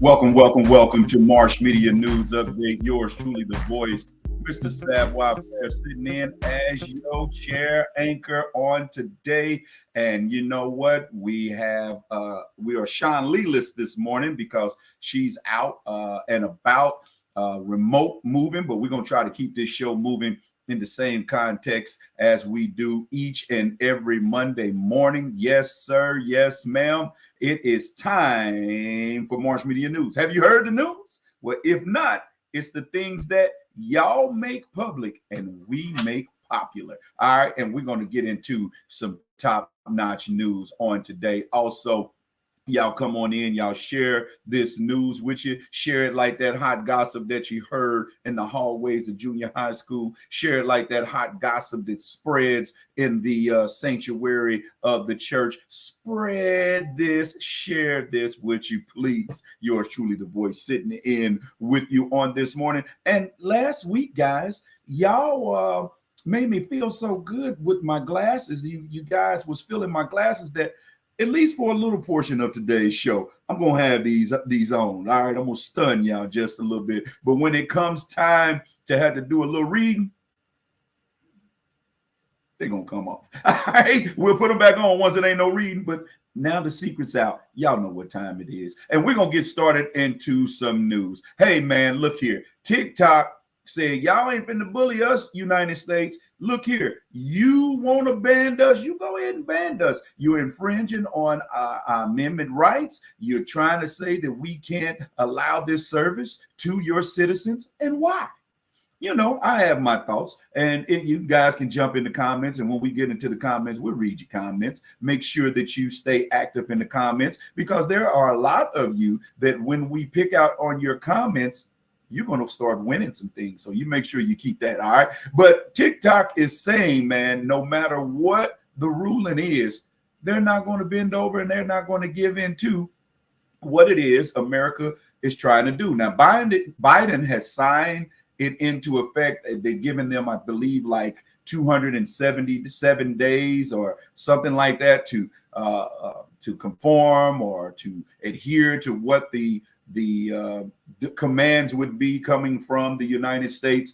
Welcome to Marsh Media News Update. Yours truly, the voice, Mr. Savoy, sitting in as your chair anchor on today. And you know what? We are Sean Lee-less this morning because she's out and about remote moving, but we're gonna try to keep this show moving in the same context as we do each and every Monday morning. Yes, sir. Yes, ma'am. It is time for Marsh Media News. Have you heard the news? Well, if not, it's the things that y'all make public and we make popular. All right. And we're going to get into some top-notch news on today. Also, y'all come on in, y'all share this news with you, share it like that hot gossip that you heard in the hallways of junior high school, share it like that hot gossip that spreads in the sanctuary of the church. Spread this, share this with you, please. Yours truly, the voice, sitting in with you on this morning. And last week, guys, y'all made me feel so good with my glasses. You guys was feeling my glasses that at least for a little portion of today's show, I'm gonna have these on. All right, I'm gonna stun y'all just a little bit. But when it comes time to have to do a little reading, they're gonna come off. All right, we'll put them back on once it ain't no reading. But now the secret's out. Y'all know what time it is. And we're gonna get started into some news. Hey man, look here. TikTok said, y'all ain't finna bully us, United States. Look here, you want to ban us? You go ahead and ban us. You're infringing on our amendment rights. You're trying to say that we can't allow this service to your citizens. And why? You know, I have my thoughts, and you guys can jump in the comments. And when we get into the comments, we'll read your comments. Make sure that you stay active in the comments, because there are a lot of you that when we pick out on your comments, you're going to start winning some things. So you make sure you keep that. All right. But TikTok is saying, man, no matter what the ruling is, they're not going to bend over and they're not going to give in to what it is America is trying to do. Now, Biden has signed it into effect. They've given them, I believe, like 277 days or something like that to conform or to adhere to what the commands would be coming from the United States,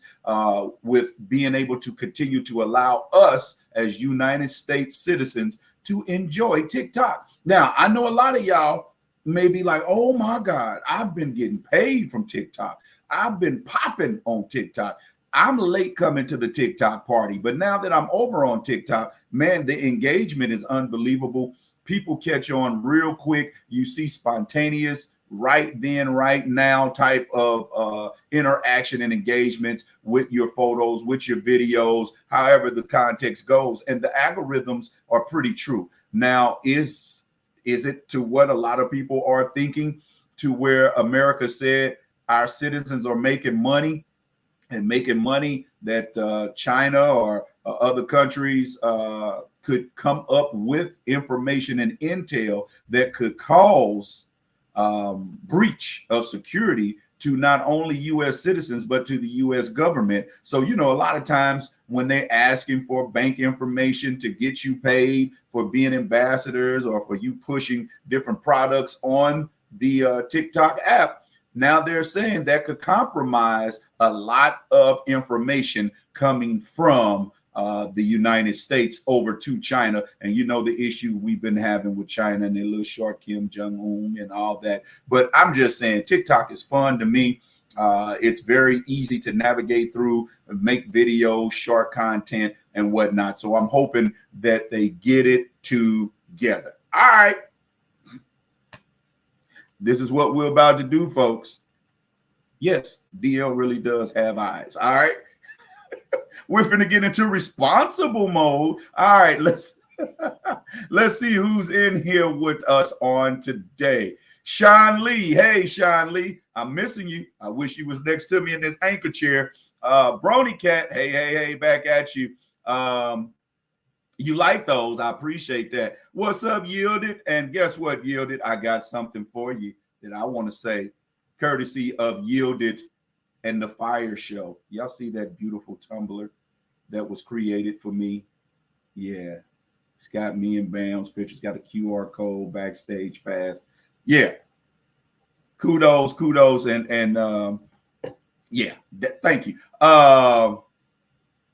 with being able to continue to allow us as United States citizens to enjoy TikTok. Now, I know a lot of y'all may be like, oh my God, I've been getting paid from TikTok. I've been popping on TikTok. I'm late coming to the TikTok party, but now that I'm over on TikTok, man, the engagement is unbelievable. People catch on real quick. You see spontaneous, right then, right now type of interaction and engagements with your photos, with your videos, however the context goes. And the algorithms are pretty true. Now, is it to what a lot of people are thinking, to where America said our citizens are making money and making money that China or other countries could come up with information and intel that could cause breach of security to not only U.S. citizens, but to the U.S. government. So, you know, a lot of times when they're asking for bank information to get you paid for being ambassadors or for you pushing different products on the TikTok app, now they're saying that could compromise a lot of information coming from the United States over to China. And you know the issue we've been having with China and their little short Kim Jong-un and all that. But I'm just saying TikTok is fun to me. It's very easy to navigate through, make videos, short content and whatnot. So I'm hoping that they get it together. All right. This is what we're about to do, folks. Yes, DL really does have eyes. All right. We're going to get into responsible mode. All right, let's see who's in here with us on today. Sean Lee. Hey, Sean Lee. I'm missing you. I wish you was next to me in this anchor chair. Brony Cat. Hey, back at you. You like those. I appreciate that. What's up, Yielded? And guess what, Yielded? I got something for you that I want to say, courtesy of Yielded and the Fire Show. Y'all see that beautiful tumbler that was created for me? Yeah. It's got me and Bam's picture. It's got a QR code, backstage pass. Yeah. kudos, and yeah, thank you.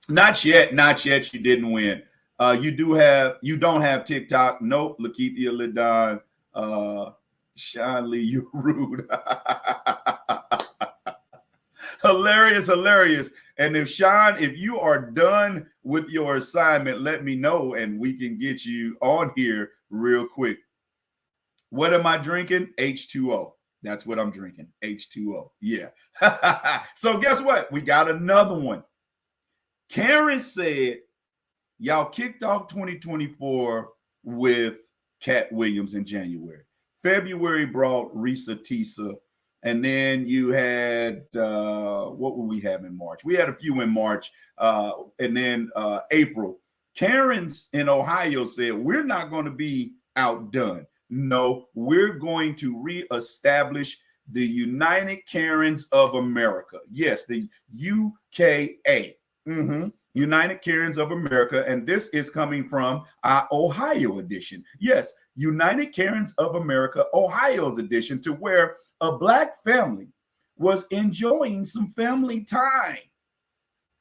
Not yet. She didn't win. You don't have TikTok. Nope. Lakeithia Ladon, Sean Lee, you rude. Hilarious. And if you are done with your assignment, let me know and we can get you on here real quick. What am I drinking? H2O. That's what I'm drinking. H2O. Yeah. So guess what? We got another one. Karen said, y'all kicked off 2024 with Cat Williams in January. February brought Risa Tisa. And then you had, what would we have in March? We had a few in March. And then April. Karen's in Ohio said, we're not going to be outdone. No, we're going to reestablish the United Karens of America. Yes, the UKA. United Karens of America. And this is coming from our Ohio edition. Yes, United Karens of America, Ohio's edition, to where a Black family was enjoying some family time.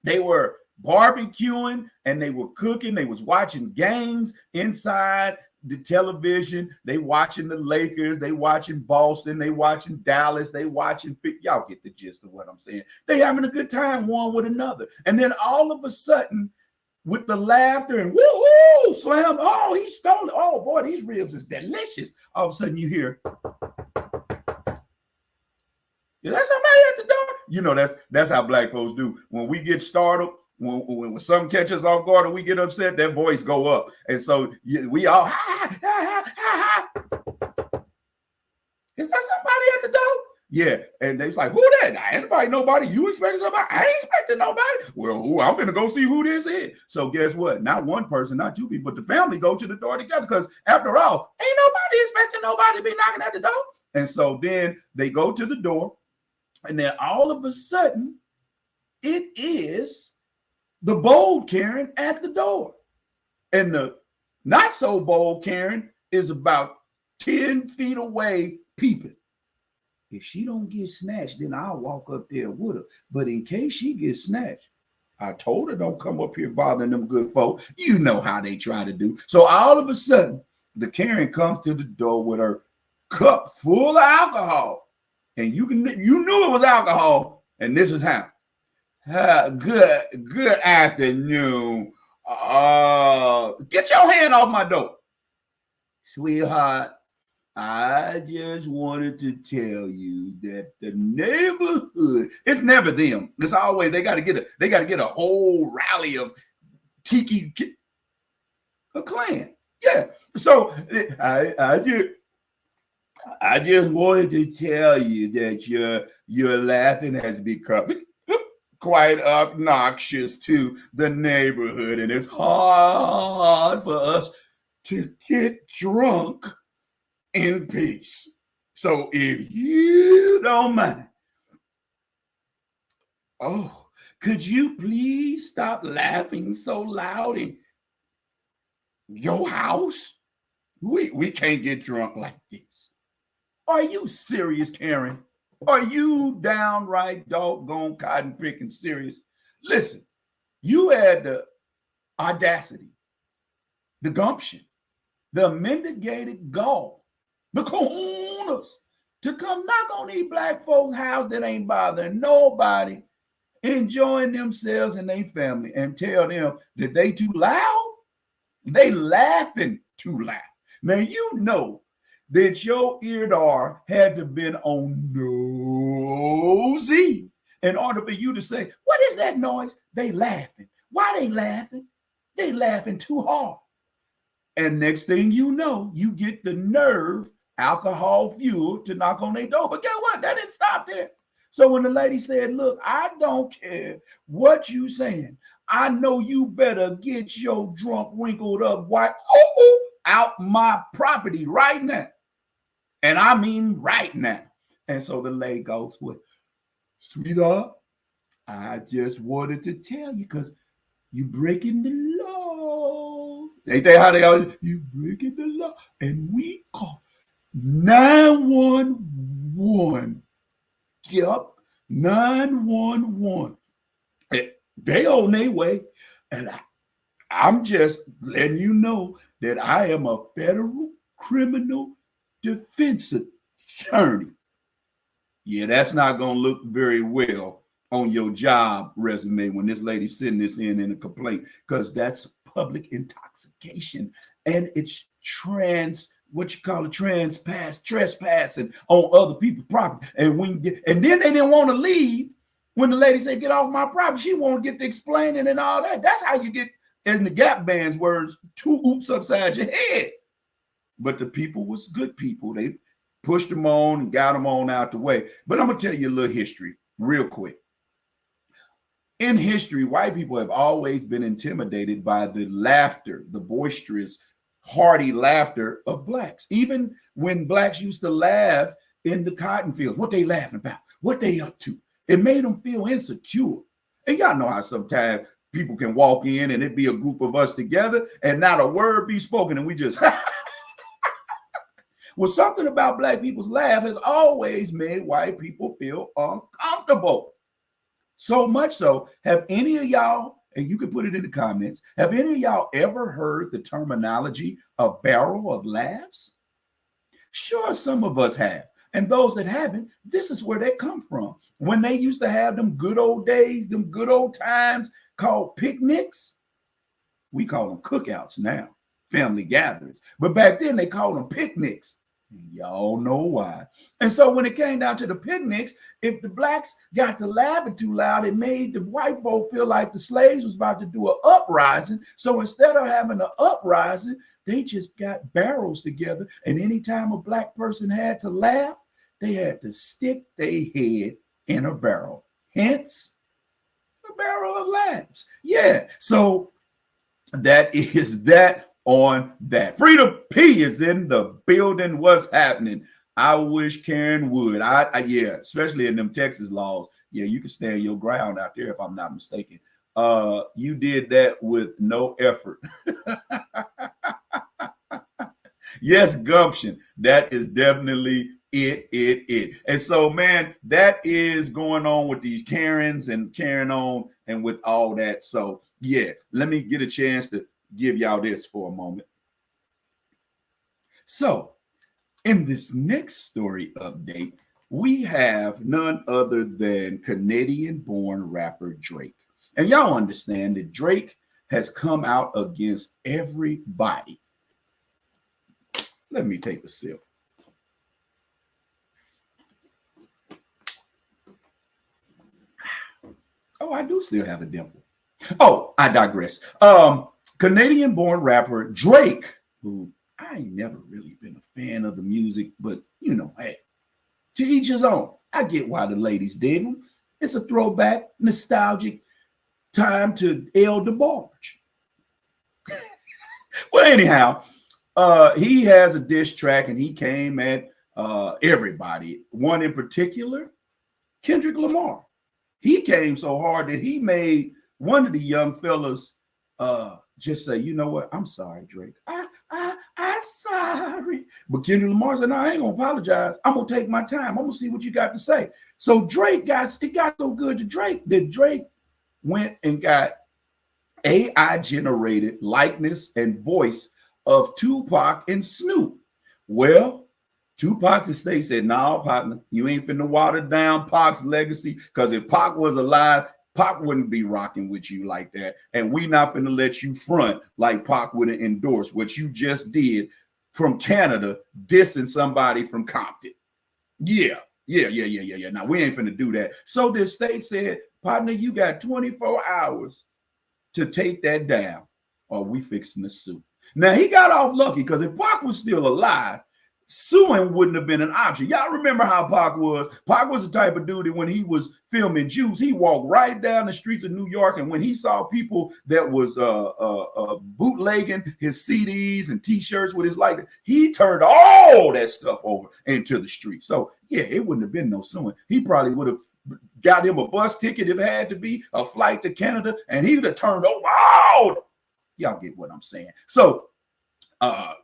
They were barbecuing and they were cooking. They was watching games inside the television. They watching the Lakers. They watching Boston. They watching Dallas. They watching, y'all get the gist of what I'm saying. They having a good time one with another. And then all of a sudden, with the laughter and woohoo, slam, oh, he stole it. Oh boy, these ribs is delicious. All of a sudden you hear, is that somebody at the door? You know, that's how Black folks do. When we get startled, when something catches off guard and we get upset, that voice go up. And so we all, is that somebody at the door? Yeah. And they's like, who that? I ain't invite nobody. You expecting somebody? I ain't expecting nobody. Well, I'm going to go see who this is. So guess what? Not one person, not two people, but the family go to the door together because after all, ain't nobody expecting nobody to be knocking at the door. And so then they go to the door. And then all of a sudden, it is the bold Karen at the door. And the not so bold Karen is about 10 feet away peeping. If she don't get snatched, then I'll walk up there with her. But in case she gets snatched, I told her don't come up here bothering them good folk. You know how they try to do. So all of a sudden, the Karen comes to the door with her cup full of alcohol. And you knew it was alcohol, and this is how. Good afternoon. Get your hand off my door. Sweetheart, I just wanted to tell you that the neighborhood, it's never them. It's always they gotta get a whole rally of tiki a clan. Yeah. So I just wanted to tell you that your laughing has become quite obnoxious to the neighborhood, and it's hard for us to get drunk in peace. So if you don't mind, could you please stop laughing so loud in your house? We can't get drunk like this. Are you serious, Karen? Are you downright doggone cotton picking serious? Listen, you had the audacity, the gumption, the mitigated gall, the cojones to come knock on these Black folks' house that ain't bothering nobody, enjoying themselves and their family, and tell them that they too loud? They laughing too loud. Now you know that your eardar had to been on nosy in order for you to say, what is that noise? They laughing. Why they laughing? They laughing too hard. And next thing you know, you get the nerve, alcohol fuel, to knock on their door. But guess what? That didn't stop there. So when the lady said, look, I don't care what you saying. I know you better get your drunk, wrinkled up white out my property right now. And I mean right now. And so the lady goes with, sweetheart, I just wanted to tell you because you breaking the law. Ain't that how they always, you breaking the law. And we call 911 911. Yep, 911. They on their way. And I'm just letting you know that I am a federal criminal defense attorney. Yeah, that's not going to look very well on your job resume when this lady's sending this in a complaint, because that's public intoxication and it's trespassing on other people's property. And then they didn't want to leave when the lady said, get off my property. She won't get to explaining and all that. That's how you get, in the Gap Band's words, 2 oops upside your head. But the people was good people. They pushed them on and got them on out the way. But I'm going to tell you a little history real quick. In history, white people have always been intimidated by the laughter, the boisterous, hearty laughter of blacks. Even when blacks used to laugh in the cotton fields, what they laughing about, what they up to, it made them feel insecure. And y'all know how sometimes people can walk in and it be a group of us together and not a word be spoken and we just well, something about black people's laugh has always made white people feel uncomfortable. So much so, have any of y'all, and you can put it in the comments, have any of y'all ever heard the terminology a barrel of laughs? Sure, some of us have. And those that haven't, this is where they come from. When they used to have them good old days, them good old times called picnics, we call them cookouts now, family gatherings. But back then they called them picnics. Y'all know why. And so when it came down to the picnics, if the blacks got to laughing too loud, it made the white folk feel like the slaves was about to do an uprising. So instead of having an uprising, they just got barrels together. And anytime a black person had to laugh, they had to stick their head in a barrel. Hence, a barrel of laughs. Yeah. So that is that on that. Frida P is in the building. What's happening? I wish Karen would. Yeah, especially in them Texas laws. Yeah, you can stand your ground out there if I'm not mistaken. You did that with no effort. Yes, gumption. That is definitely it. And so, man, that is going on with these Karens and carrying on and with all that. So, yeah, let me get a chance to give y'all this for a moment. So, in this next story update, we have none other than Canadian-born rapper Drake. And y'all understand that Drake has come out against everybody. Let me take a sip. Oh, I do still have a dimple. Oh, I digress. Canadian-born rapper Drake, who I ain't never really been a fan of the music, but you know, hey, to each his own. I get why the ladies dig him. It's a throwback, nostalgic time to El DeBarge. Well, anyhow, he has a diss track and he came at everybody. One in particular, Kendrick Lamar. He came so hard that he made one of the young fellas just say, you know what? I'm sorry, Drake. I'm sorry. But Kendrick Lamar said, no, I ain't gonna apologize. I'm gonna take my time. I'm gonna see what you got to say. So Drake got so good to Drake that Drake went and got AI generated likeness and voice of Tupac and Snoop. Well, Tupac's estate said, no, partner, you ain't finna water down Pac's legacy, because if Pac was alive, Pac wouldn't be rocking with you like that. And we not finna let you front like Pac would have endorsed what you just did from Canada, dissing somebody from Compton. Yeah. Now, we ain't finna do that. So the estate said, partner, you got 24 hours to take that down, or we fixing the suit. Now, he got off lucky, because if Pac was still alive, suing wouldn't have been an option. Y'all remember how Pac was? Pac was the type of dude that when he was filming Juice, he walked right down the streets of New York, and when he saw people that was bootlegging his CDs and T-shirts with his likeness, he turned all that stuff over into the street. So, yeah, it wouldn't have been no suing. He probably would have got him a bus ticket if it had to be, a flight to Canada, and he would have turned over all. Y'all get what I'm saying. So,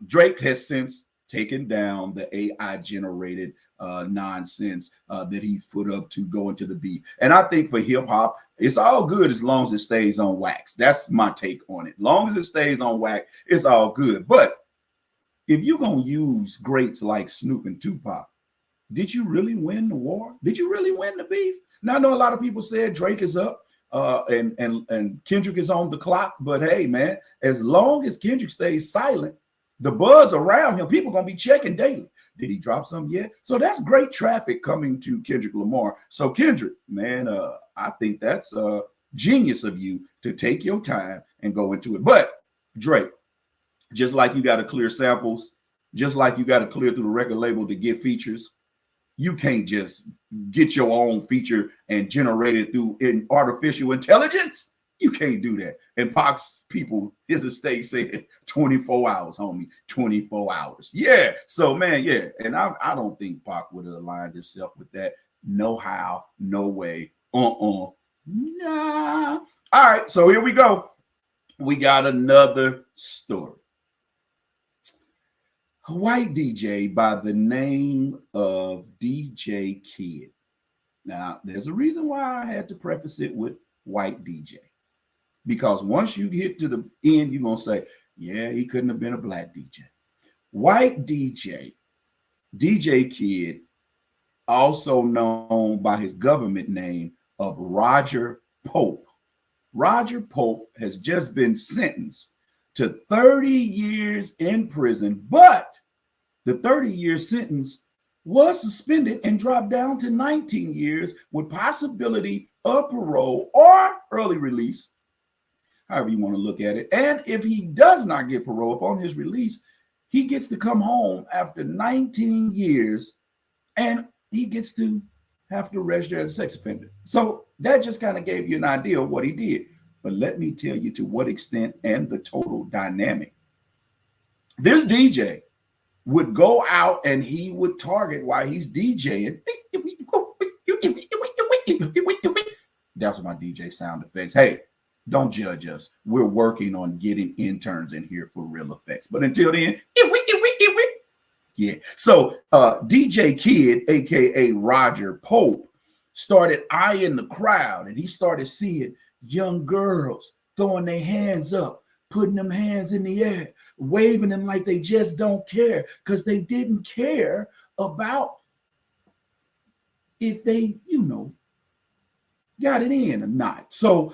Drake has since taking down the AI generated nonsense that he's put up to go into the beef. And I think for hip hop, it's all good as long as it stays on wax. That's my take on it. Long as it stays on wax, it's all good. But if you're going to use greats like Snoop and Tupac, did you really win the war? Did you really win the beef? Now, I know a lot of people said Drake is up and Kendrick is on the clock. But hey, man, as long as Kendrick stays silent, the buzz around him, people are going to be checking daily. Did he drop something yet? So that's great traffic coming to Kendrick Lamar. So Kendrick, man, I think that's genius of you to take your time and go into it. But Drake, just like you got to clear samples, just like you got to clear through the record label to get features, you can't just get your own feature and generate it through artificial intelligence. You can't do that. And Pac's people, his estate said 24 hours, homie, 24 hours. Yeah. So, man, yeah. And I don't think Pac would have aligned himself with that. No how, no way. Nah. All right. So here we go. We got another story. A white DJ by the name of DJ Kid. Now, there's a reason why I had to preface it with white DJ. Because once you get to the end, you're going to say, yeah, he couldn't have been a black DJ. White DJ, DJ Kid, also known by his government name of Roger Pope. Roger Pope has just been sentenced to 30 years in prison, but the 30-year sentence was suspended and dropped down to 19 years with possibility of parole or early release, however you want to look at it. And if he does not get parole upon his release, he gets to come home after 19 years and he gets to have to register as a sex offender. So that just kind of gave you an idea of what he did. But let me tell you to what extent and the total dynamic. This DJ would go out and he would target while he's DJing. That's my DJ sound effects. Hey, don't judge us. We're working on getting interns in here for real effects. But until then, yeah. So DJ Kid, aka Roger Pope, started eyeing the crowd and he started seeing young girls throwing their hands up, putting them hands in the air, waving them like they just don't care, because they didn't care about if they, got it in or not. So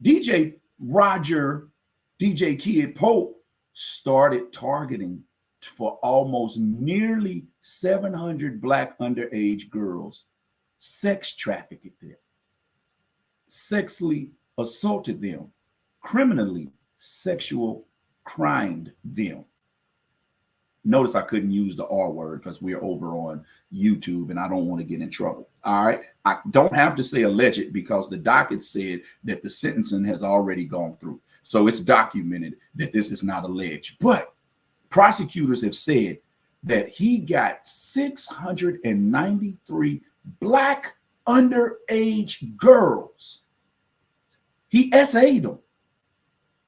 DJ Kid Pope started targeting for almost nearly 700 black underage girls, sex trafficked them, sexually assaulted them, criminally sexual crimed them. Notice I couldn't use the R word because we're over on YouTube and I don't want to get in trouble. All right. I don't have to say alleged because the docket said that the sentencing has already gone through. So it's documented that this is not alleged. But prosecutors have said that he got 693 black underage girls. He SA'd them.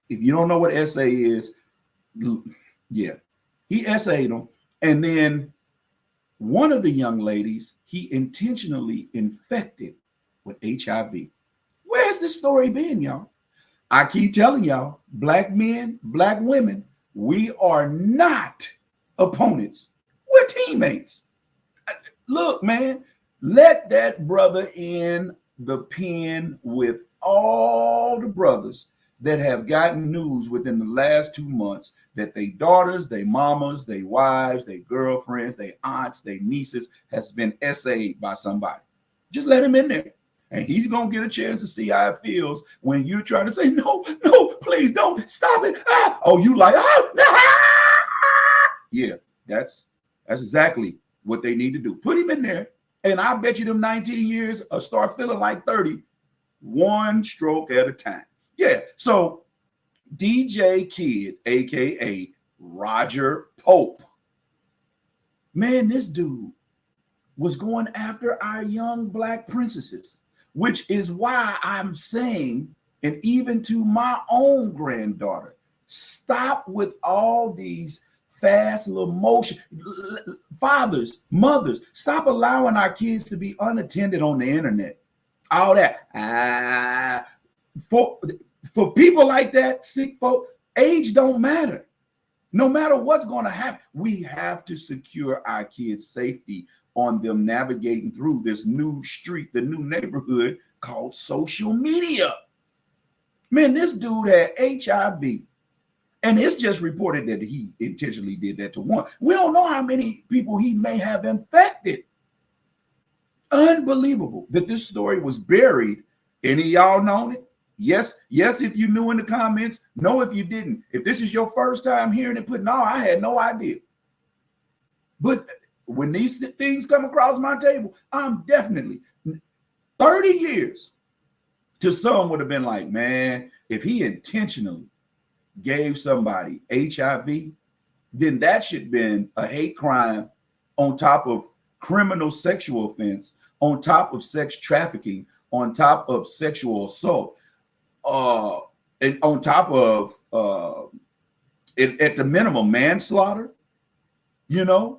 If you don't know what SA is, yeah. He SA'd them. And then one of the young ladies, he intentionally infected with HIV. Where's this story been, y'all? I keep telling y'all, black men, black women, we are not opponents. We're teammates. Look, man, let that brother in the pen with all the brothers that have gotten news within the last 2 months that their daughters, their mamas, their wives, their girlfriends, their aunts, their nieces has been SA'd by somebody. Just let him in there. And he's going to get a chance to see how it feels when you're trying to say, no, please don't stop it. Ah. Oh, you like, yeah, that's exactly what they need to do. Put him in there. And I bet you them 19 years will start feeling like 30, one stroke at a time. Yeah, so DJ Kid, aka Roger Pope, man, this dude was going after our young black princesses, which is why I'm saying, and even to my own granddaughter, stop with all these fast little motion. Fathers, mothers, stop allowing our kids to be unattended on the internet. All that. For people like that, sick folk, age don't matter. No matter what's going to happen, we have to secure our kids' safety on them navigating through this new street, the new neighborhood called social media. Man, this dude had HIV. And it's just reported that he intentionally did that to one. We don't know how many people he may have infected. Unbelievable that this story was buried. Any of y'all known it? Yes, if you knew in the comments. No, if you didn't. If this is your first time hearing it, no, I had no idea. But when these things come across my table, I'm definitely 30 years to some would have been like, man, if he intentionally gave somebody HIV, then that should have been a hate crime on top of criminal sexual offense, on top of sex trafficking, on top of sexual assault, and on top of at the minimum manslaughter. 30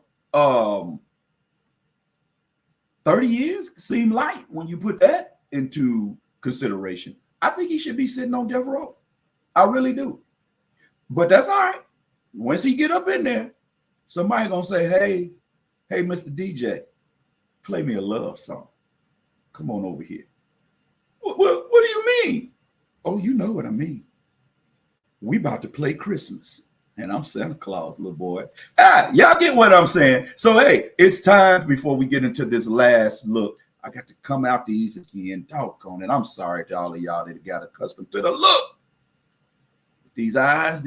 years seem light when you put that into consideration. I think he should be sitting on death row. I really do. But that's all right. Once he get up in there, somebody gonna say, hey, Mr. DJ, play me a love song. Come on over here. What do you mean? Oh, you know what I mean. We about to play Christmas. And I'm Santa Claus, little boy. Y'all get what I'm saying. So, hey, it's time before we get into this last look. I got to come out these again. Doggone it. I'm sorry to all of y'all that got accustomed to the look. These eyes.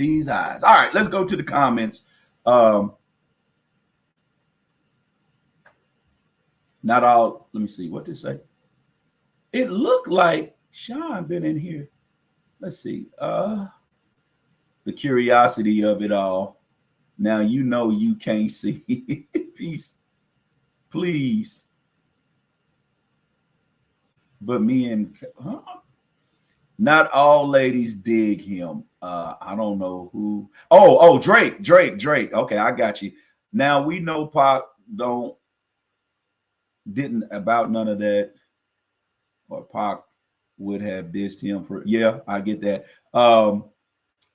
All right, let's go to the comments. Not all. Let me see what they say. It looked like Sean been in here. Let's see. The curiosity of it all. Now you can't see. Peace, please. But me and not all ladies dig him. I don't know who. Oh, Drake. Okay, I got you. Now we know Pac didn't about none of that, or Pac would have dissed him for. Yeah, I get that.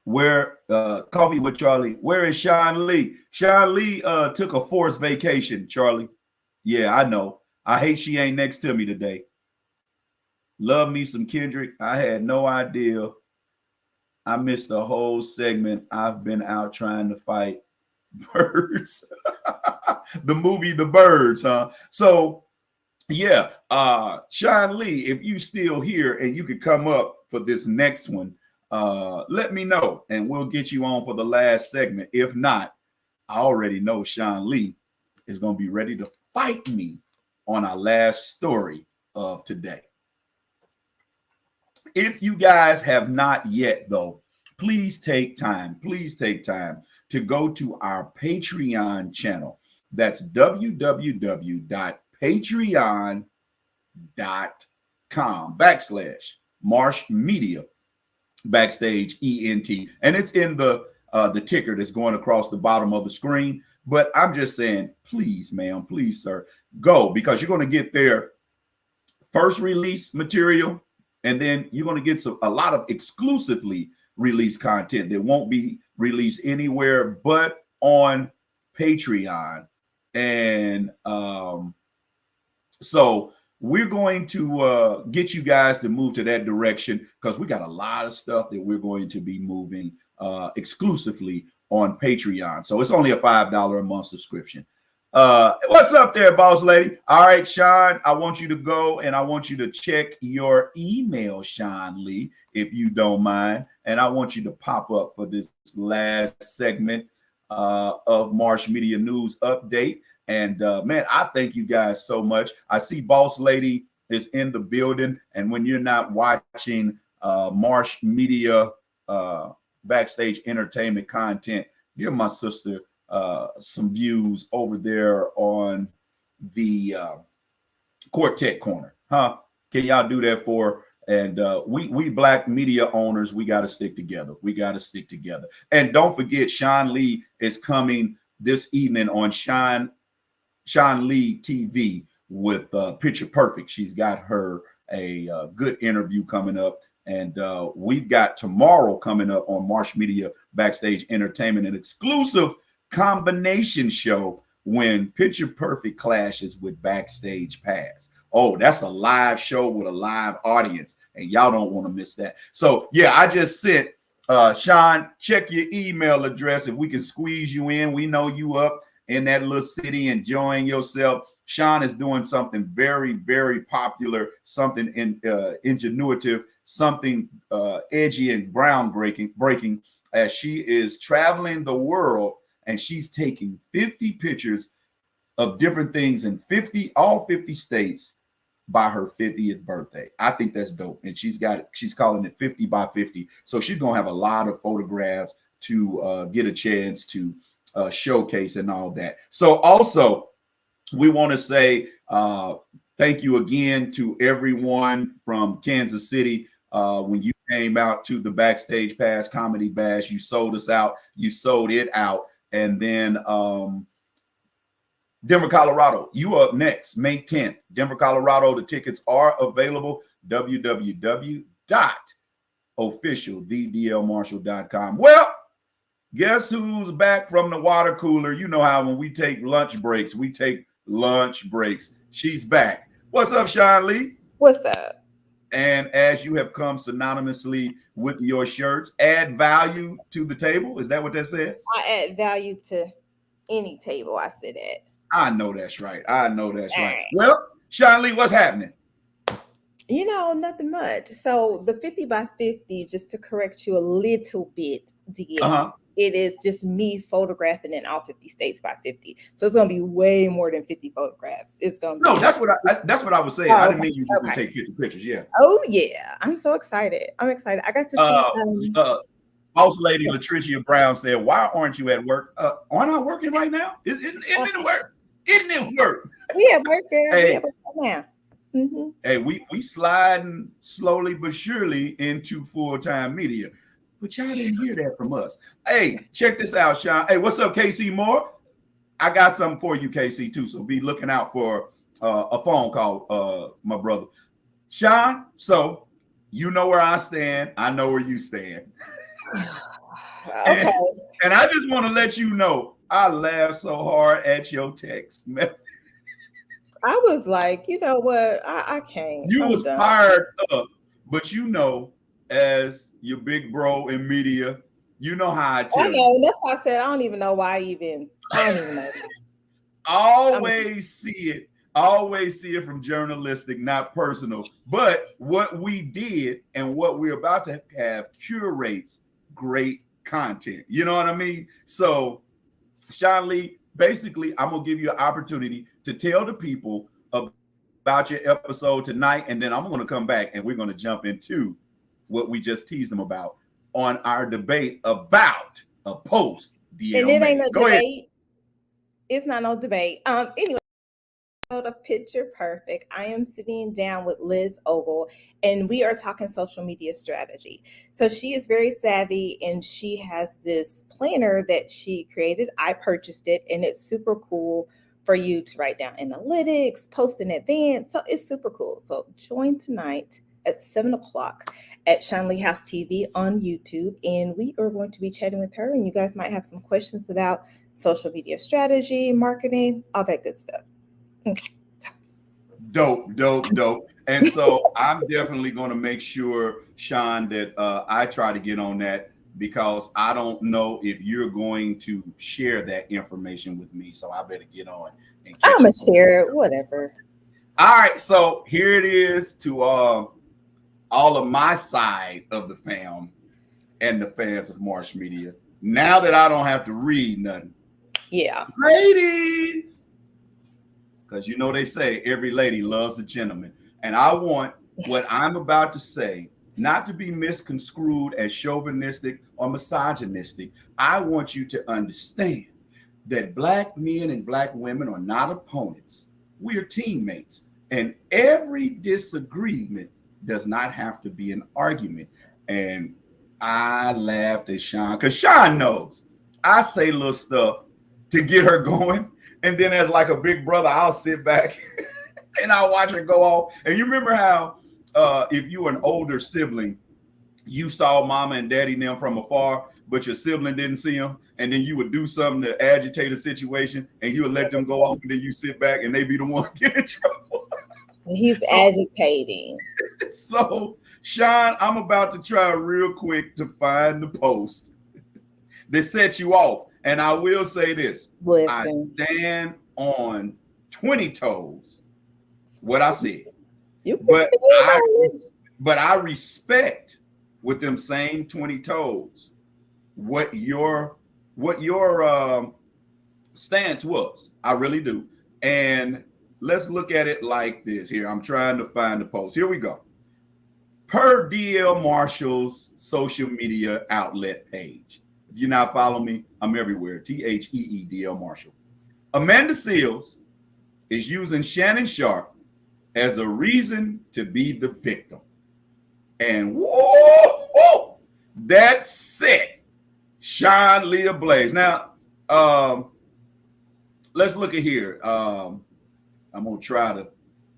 Where Coffee with Charlie? Where is Sean Lee? Sean Lee took a forced vacation, Charlie. Yeah, I know. I hate she ain't next to me today. Love me some Kendrick. I had no idea. I missed the whole segment. I've been out trying to fight birds. The movie The Birds, huh? So yeah, Sean Lee, if you still here and you could come up for this next one, let me know and we'll get you on for the last segment. If not, I already know Sean Lee is going to be ready to fight me on our last story of today. If you guys have not yet, though, please take time to go to our Patreon channel. That's www.patreon.com/Marsh Media Backstage ENT. And it's in the ticker that's going across the bottom of the screen. But I'm just saying, please, ma'am, please, sir, go, because you're going to get their first release material. And then you're going to get a lot of exclusively released content that won't be released anywhere but on Patreon. And so we're going to get you guys to move to that direction, because we got a lot of stuff that we're going to be moving exclusively on Patreon. So it's only a $5 a month subscription. What's up there, boss lady? All right, Sean, I want you to go and I want you to check your email, Sean Lee, if you don't mind. And I want you to pop up for this last segment of Marsh Media News Update. And man, I thank you guys so much. I see boss lady is in the building. And when you're not watching Marsh Media Backstage Entertainment content, give my sister some views over there on the Quartet Corner, huh? Can y'all do that for And we black media owners, we got to stick together. We got to stick together. And don't forget, Sean Lee is coming this evening on Sean Lee TV with Picture Perfect. She's got her a good interview coming up. And we've got tomorrow coming up on Marsh Media Backstage Entertainment, an exclusive combination show when Picture Perfect clashes with Backstage Pass. Oh, that's a live show with a live audience, and y'all don't want to miss that. So, yeah, I just sent Sean, check your email address if we can squeeze you in. We know you up in that little city enjoying yourself. Sean is doing something very, very popular, something ingenuitive, something edgy and breaking, as she is traveling the world, and she's taking 50 pictures of different things in all 50 states by her 50th birthday. I think that's dope. And she's calling it 50 by 50. So she's going to have a lot of photographs to get a chance to showcase and all that. So also, we want to say thank you again to everyone from Kansas City. When you came out to the Backstage Pass Comedy Bash, you sold us out. You sold it out. And then Denver, Colorado, you up next, May 10th. Denver, Colorado, the tickets are available. www.officialthedlmarshall.com. Well, guess who's back from the water cooler? You know how when we take lunch breaks, She's back. What's up, Sean Lee? What's up? And as you have come synonymously with your shirts, add value to the table. Is that what that says? I add value to any table I sit at. I know that's right. Right. Well, Sean Lee, what's happening? Nothing much. So the 50 by 50, just to correct you a little bit, it is just me photographing in all 50 states by 50. So it's going to be way more than 50 photographs. It's going to be. No, that's what I was saying. I didn't mean you just take 50 pictures. Yeah. Oh, yeah. I'm so excited. I got to see. Boss lady Latricia Brown said, "Why aren't you at work? Aren't I working right now? Isn't it work? Isn't it work? We at work there. Hey, now. Mm-hmm. Hey, we sliding slowly but surely into full-time media, but y'all didn't hear that from us. Hey, check this out, Sean. Hey, what's up, KC Moore? I got something for you, KC, too. So be looking out for a phone call, my brother, Sean. So you know where I stand. I know where you stand. Okay. And I just want to let you know, I laughed so hard at your text message. I was like, you know what? I can't. You was fired up, but as your big bro in media, you know how I tell you. I know. That's why I said I don't even know why I don't even know. Always see it from journalistic, not personal. But what we did and what we're about to have curates great content. You know what I mean? So, Sean Lee, basically, I'm going to give you an opportunity to tell the people about your episode tonight, and then I'm going to come back and we're going to jump into what we just teased them about on our debate about a post. And it ain't no debate. It's not no debate. Anyway, of Picture Perfect, I am sitting down with Liz Ogle, and we are talking social media strategy. So she is very savvy, and she has this planner that she created. I purchased it, and it's super cool for you to write down analytics, post in advance. So it's super cool. So join tonight at 7:00 at Sean Lee House TV on YouTube, and we are going to be chatting with her, and you guys might have some questions about social media strategy, marketing, all that good stuff. Okay. Dope. And so I'm definitely going to make sure, Sean, that I try to get on that, because I don't know if you're going to share that information with me. So I better get on. I'm going to share it, whatever. All right. So here it is to all of my side of the fam and the fans of Marsh Media. Now that I don't have to read nothing. Yeah. Ladies. Because they say every lady loves a gentleman. And I want what I'm about to say not to be misconstrued as chauvinistic or misogynistic. I want you to understand that Black men and Black women are not opponents. We are teammates. And every disagreement does not have to be an argument. And I laughed at Sean because Sean knows I say little stuff to get her going. And then as like a big brother, I'll sit back and I'll watch her go off. And you remember how if you were an older sibling, you saw mama and daddy them from afar, but your sibling didn't see them. And then you would do something to agitate a situation and you would let them go off and then you sit back and they be the one getting in trouble. He's agitating. So, Sean, I'm about to try real quick to find the post that set you off. And I will say this. Listen. I stand on 20 toes what I said. But I respect with them same 20 toes what your stance was. I really do. And let's look at it like this here. I'm trying to find the post. Here we go. Per DL Marshall's social media outlet page. If you're not following me, I'm everywhere. THEEDL Marshall. Amanda Seales is using Shannon Sharpe as a reason to be the victim. And whoa, that's set Sean Leah Blaze. Now, let's look at here. I'm gonna try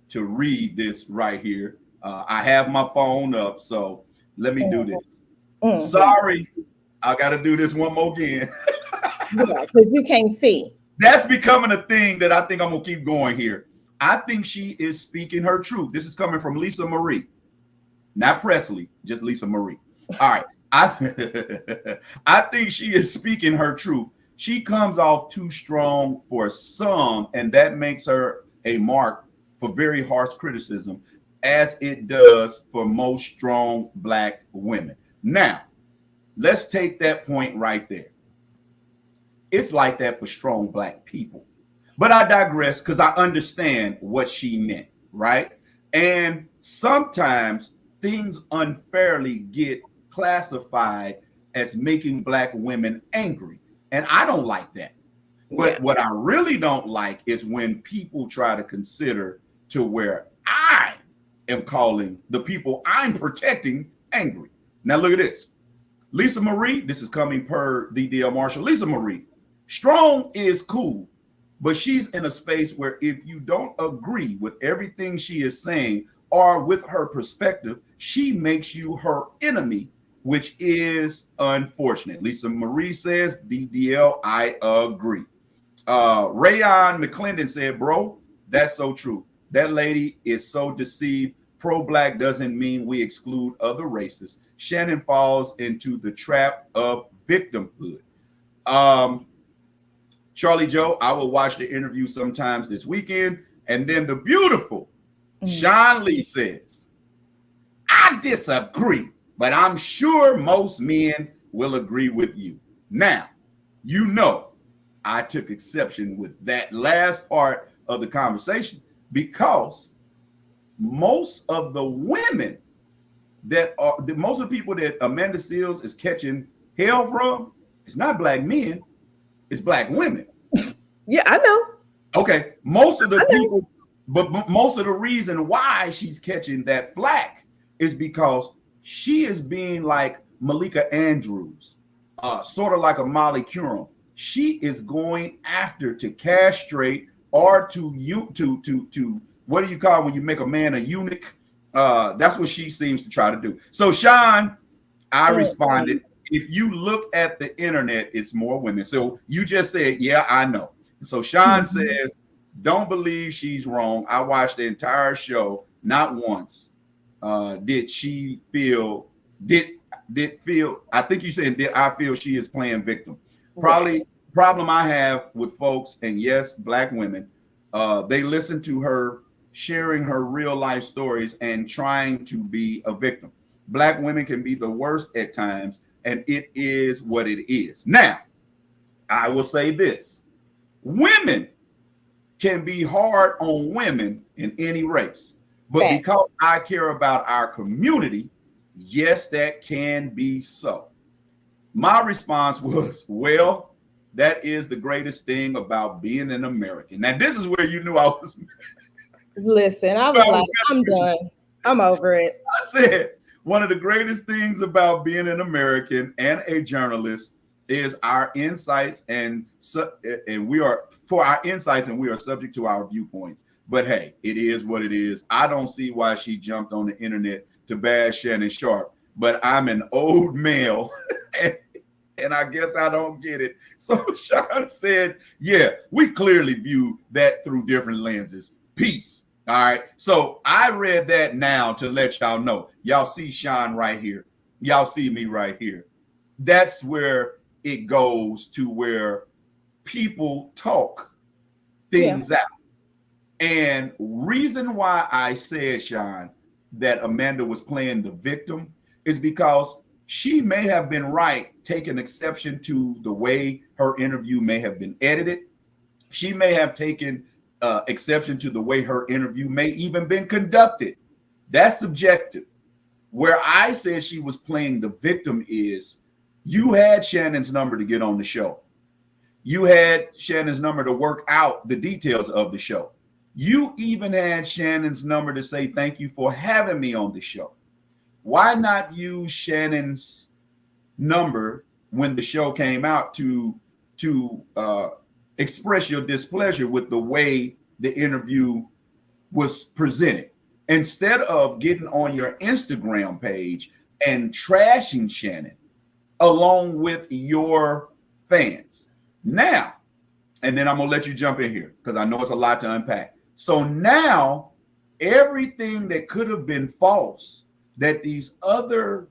to read this right here. I have my phone up, so let me do this. Sorry, I got to do this one more again. Yeah, because you can't see. That's becoming a thing that I think I'm gonna keep going here. I think she is speaking her truth. This is coming from Lisa Marie, not Presley, just Lisa Marie. All right, I think she is speaking her truth. She comes off too strong for some, and that makes her a mark for very harsh criticism, as it does for most strong Black women. Now, let's take that point right there. It's like that for strong Black people. But I digress because I understand what she meant, right? And sometimes things unfairly get classified as making Black women angry. And I don't like that. But what I really don't like is when people try to consider to where I am calling the people I'm protecting angry. Now look at this. Lisa Marie, this is coming per the DL Marshall. Lisa Marie, strong is cool, but she's in a space where if you don't agree with everything she is saying or with her perspective, she makes you her enemy, which is unfortunate. Lisa Marie says, DDL, I agree. Rayon McClendon said, bro, that's so true. That lady is so deceived. Pro-Black doesn't mean we exclude other races. Shannon falls into the trap of victimhood. Charlie Joe, I will watch the interview sometimes this weekend. And then the beautiful Sean Lee says, I disagree, but I'm sure most men will agree with you. Now, you know, I took exception with that last part of the conversation because most of the women most of the people that Amanda Seales is catching hell from, it's not Black men, it's Black women. Yeah, I know. Okay, most of the people, but most of the reason why she's catching that flack is because she is being like Malika Andrews, sort of like a Molly Curran. She is going after to castrate or to what do you call when you make a man a eunuch? That's what she seems to try to do. So Sean, I responded, if you look at the internet, it's more women. So you just said, yeah, I know. So Sean says, don't believe she's wrong. I watched the entire show. Not once did she feel, I think you said, did I feel she is playing victim? Probably problem I have with folks, and yes, Black women, they listen to her sharing her real life stories and trying to be a victim. Black women can be the worst at times, and it is what it is. Now, I will say this. Women can be hard on women in any race, but because I care about our community, yes, that can be so. My response was, well, that is the greatest thing about being an American. Now, this is where you knew I was. Listen, I was like, I'm done. I'm over it. I said, one of the greatest things about being an American and a journalist is our insights, and we are for our insights, and we are subject to our viewpoints. But hey, it is what it is. I don't see why she jumped on the internet to bash Shannon Sharp, but I'm an old male, and I guess I don't get it. So Sean said, yeah, we clearly view that through different lenses. Peace. All right. So I read that now to let y'all know. Y'all see Sean right here. Y'all see me right here. That's where it goes to where people talk things out. And reason why I said, Sean, that Amanda was playing the victim is because she may have been right, taking exception to the way her interview may have been edited. She may have taken exception to the way her interview may even been conducted. That's subjective. Where I said she was playing the victim is you had Shannon's number to get on the show. You had Shannon's number to work out the details of the show. You even had Shannon's number to say thank you for having me on the show. Why not use Shannon's number when the show came out to express your displeasure with the way the interview was presented, instead of getting on your Instagram page and trashing Shannon along with your fans? Now, and then I'm gonna let you jump in here because I know it's a lot to unpack. So now everything that could have been false that these other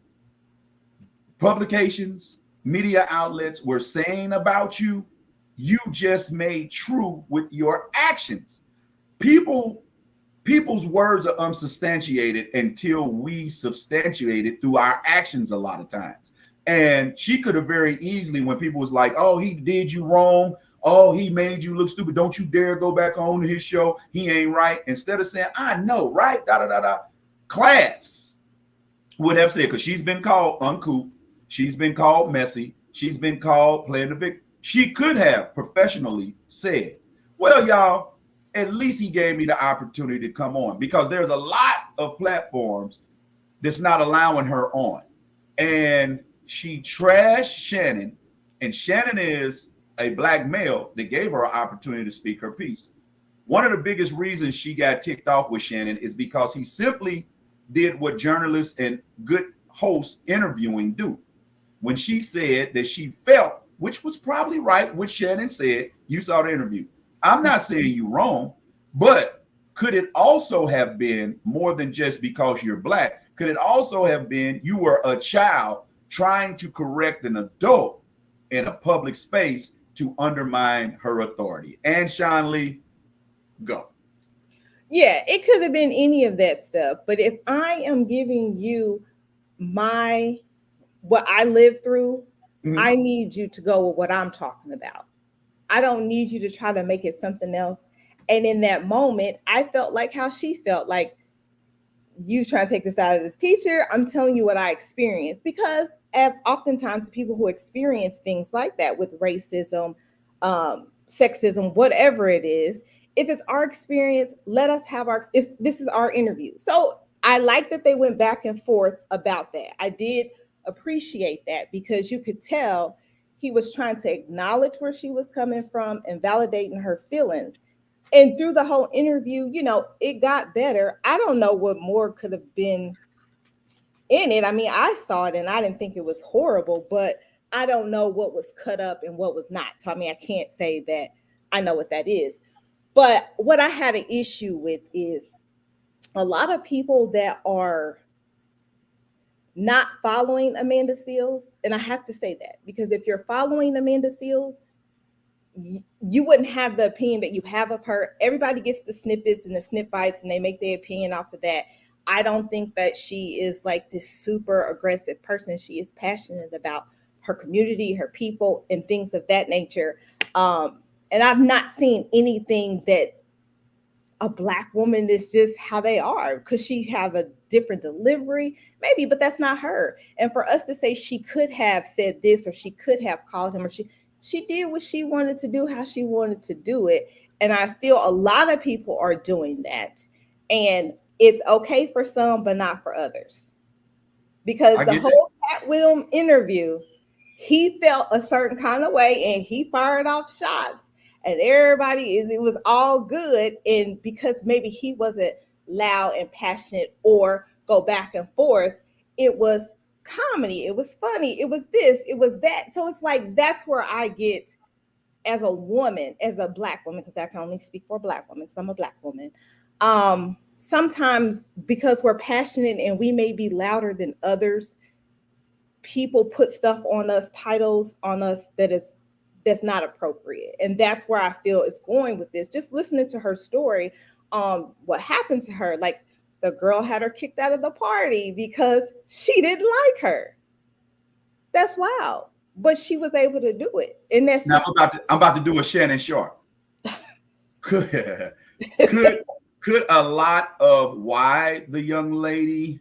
publications, media outlets were saying about you, you just made true with your actions. People's words are unsubstantiated until we substantiate it through our actions a lot of times. And she could have very easily, when people was like, oh, he did you wrong, oh, he made you look stupid, don't you dare go back on his show, he ain't right, instead of saying, I know, right, da da da da, class would have said, because she's been called uncouth, she's been called messy, she's been called playing the victim. She could have professionally said, well, y'all, at least he gave me the opportunity to come on, because there's a lot of platforms that's not allowing her on. And she trashed Shannon, and Shannon is a black male that gave her an opportunity to speak her piece. One of the biggest reasons she got ticked off with Shannon is because he simply did what journalists and good hosts interviewing do. When she said that she felt, which was probably right, what Shannon said, you saw the interview. I'm not saying you're wrong, but could it also have been more than just because you're black? Could it also have been you were a child trying to correct an adult in a public space to undermine her authority? And Sean Lee, go. Yeah, it could have been any of that stuff. But if I am giving you what I lived through, I need you to go with what I'm talking about. I don't need you to try to make it something else. And in that moment, I felt like how she felt, like, you trying to take this out of this teacher. I'm telling you what I experienced, because oftentimes people who experience things like that with racism, sexism, whatever it is, if it's our experience, let us have this is our interview. So I like that they went back and forth about that. I did appreciate that, because you could tell he was trying to acknowledge where she was coming from and validating her feelings. And through the whole interview, it got better. I don't know what more could have been in it. I mean, I saw it and I didn't think it was horrible, but I don't know what was cut up and what was not. So, I mean, I can't say that I know what that is. But what I had an issue with is a lot of people that are not following Amanda Seales. And I have to say that, because if you're following Amanda Seales, you wouldn't have the opinion that you have of her. Everybody gets the snippets and the snip bites and they make their opinion off of that. I don't think that she is like this super aggressive person. She is passionate about her community, her people, and things of that nature. And I've not seen anything that a Black woman is just how they are. Could she have a different delivery? Maybe, but that's not her. And for us to say she could have said this, or she could have called him, or she did what she wanted to do, how she wanted to do it. And I feel a lot of people are doing that. And It's okay for some, but not for others. Because the whole Cat Williams interview, he felt a certain kind of way and he fired off shots. And everybody, it was all good. And because maybe he wasn't loud and passionate or go back and forth, it was comedy. It was funny. It was this, it was that. So it's like, that's where I get, as a woman, as a Black woman, because I can only speak for a Black woman, because I'm a Black woman. Sometimes because we're passionate and we may be louder than others, people put stuff on us, titles on us that's not appropriate. And that's where I feel it's going with this. Just listening to her story, what happened to her, like the girl had her kicked out of the party because she didn't like her. That's wild. But she was able to do it. And that's now I'm about to do a Shannon Sharp. Could a lot of why the young lady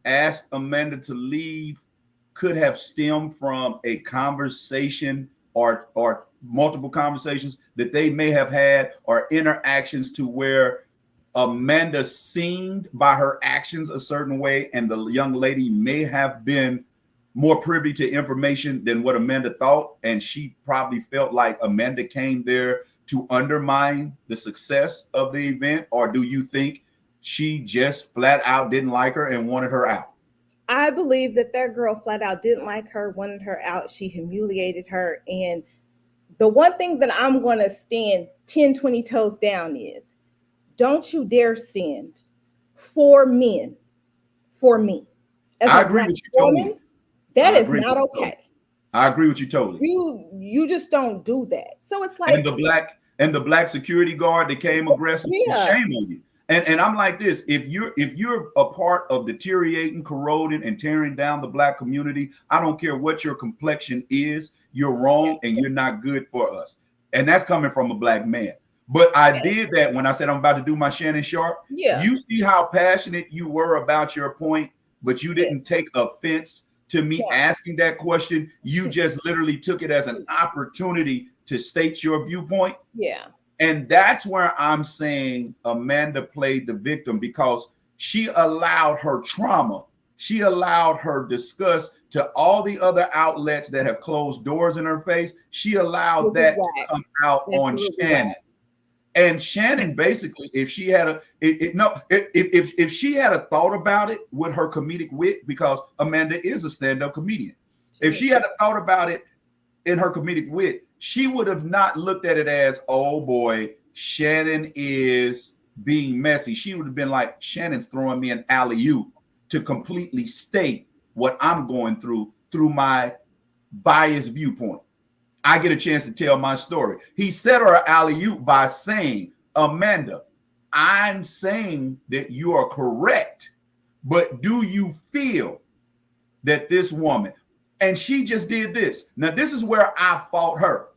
asked Amanda to leave could have stemmed from a conversation or multiple conversations that they may have had, or interactions to where Amanda seemed by her actions a certain way, and the young lady may have been more privy to information than what Amanda thought, and she probably felt like Amanda came there to undermine the success of the event? Or do you think she just flat out didn't like her and wanted her out? I believe that girl flat out didn't like her, wanted her out. She humiliated her. And the one thing that I'm going to stand 10, 20 toes down is, don't you dare send 4 men for me. As I agree with you totally. That is not okay. I agree with you totally. You just don't do that. So it's like, and the black security guard that came aggressive, shame on you. And I'm like this: if you're a part of deteriorating, corroding, and tearing down the Black community, I don't care what your complexion is, you're wrong and you're not good for us. And that's coming from a Black man. But I did that when I said I'm about to do my Shannon Sharp. Yeah. You see how passionate you were about your point, but you didn't take offense to me asking that question. You just literally took it as an opportunity to state your viewpoint. Yeah. And that's where I'm saying Amanda played the victim, because she allowed her trauma, she allowed her disgust to all the other outlets that have closed doors in her face. She allowed that to come out on Shannon. And Shannon, basically, if she had if she had a thought about it with her comedic wit, because Amanda is a stand-up comedian, if she had a thought about it in her comedic wit, she would have not looked at it as, oh boy, Shannon is being messy. She would have been like, Shannon's throwing me an alley-oop to completely state what I'm going through my biased viewpoint. I get a chance to tell my story. He set her an alley-oop by saying, Amanda, I'm saying that you are correct, but do you feel that this woman, and she just did this. Now, this is where I fought her.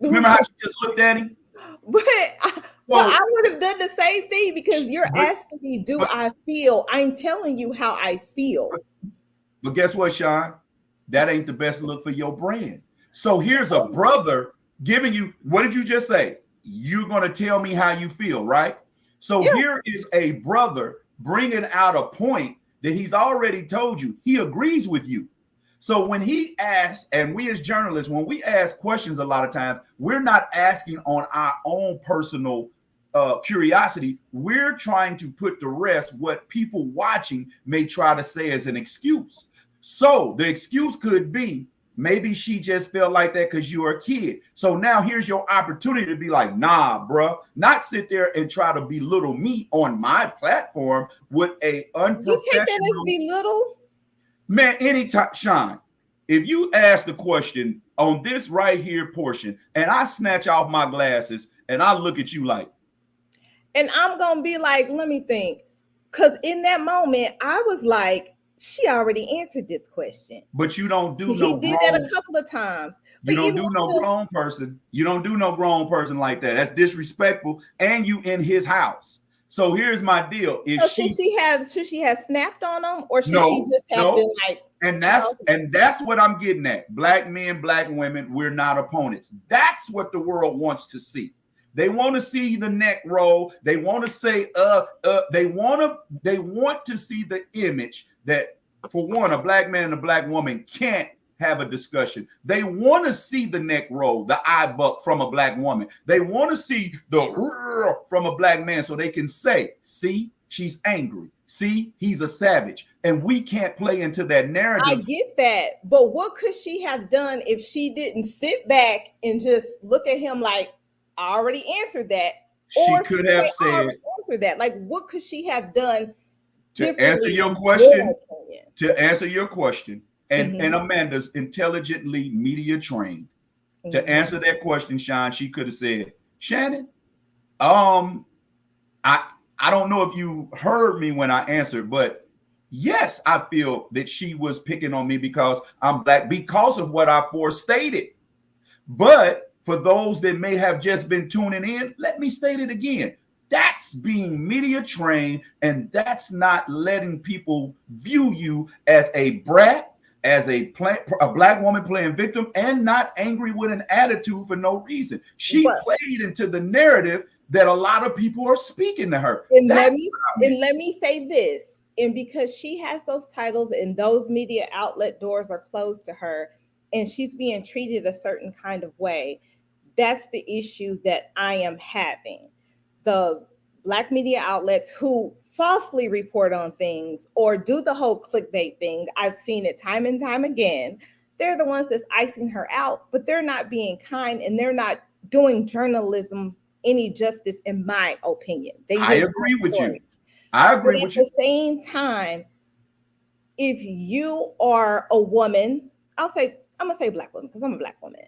Remember how she just looked at him? But I would have done the same thing, because you're asking me, I feel? I'm telling you how I feel. But guess what, Sean? That ain't the best look for your brand. So here's a brother giving you, what did you just say? You're going to tell me how you feel, right? So here is a brother bringing out a point that he's already told you. He agrees with you. So when he asks, and we as journalists, when we ask questions, a lot of times, we're not asking on our own personal curiosity. We're trying to put to rest what people watching may try to say as an excuse. So the excuse could be, maybe she just felt like that because you're a kid. So now here's your opportunity to be like, nah, bruh, not sit there and try to belittle me on my platform with a unprofessional. You take that as belittle? Man, anytime, Sean, if you ask the question on this right here portion, and I snatch off my glasses and I look at you like, and I'm going to be like, let me think. Because in that moment, I was like, she already answered this question. But you don't do He did that a couple of times. You don't do no grown person. You don't do no grown person like that. That's disrespectful. And you in his house. So here's my deal. If should she have snapped on him, or should she just have been like? And that's what I'm getting at. Black men, Black women, we're not opponents. That's what the world wants to see. They want to see the neck roll. They want to say, they want to see the image that, for one, a black man and a black woman can't have a discussion. They want to see the neck roll, the eye buck from a black woman. They want to see the from a black man so they can say, see, she's angry. See, he's a savage. And we can't play into that narrative. I get that. But what could she have done if she didn't sit back and just look at him like, I already answered that? She could have said, answer that. Like, what could she have done to answer your question? To answer your question, and Amanda's intelligently media trained. To answer that question, Sean, she could have said, Shannon, I don't know if you heard me when I answered, but yes, I feel that she was picking on me because I'm black, because of what I forestated. But for those that may have just been tuning in, let me state it again. That's being media trained, and that's not letting people view you as a brat, as a black woman playing victim, and not angry with an attitude for no reason. She played into the narrative that a lot of people are speaking to her. And let me say this, and because she has those titles and those media outlet doors are closed to her, and she's being treated a certain kind of way, that's the issue that I am having. The black media outlets who falsely report on things or do the whole clickbait thing, I've seen it time and time again. They're the ones that's icing her out, but they're not being kind, and they're not doing journalism any justice, in my opinion. I agree with you. I agree with you. At the same time, if you are a woman, I'm gonna say black woman because I'm a black woman.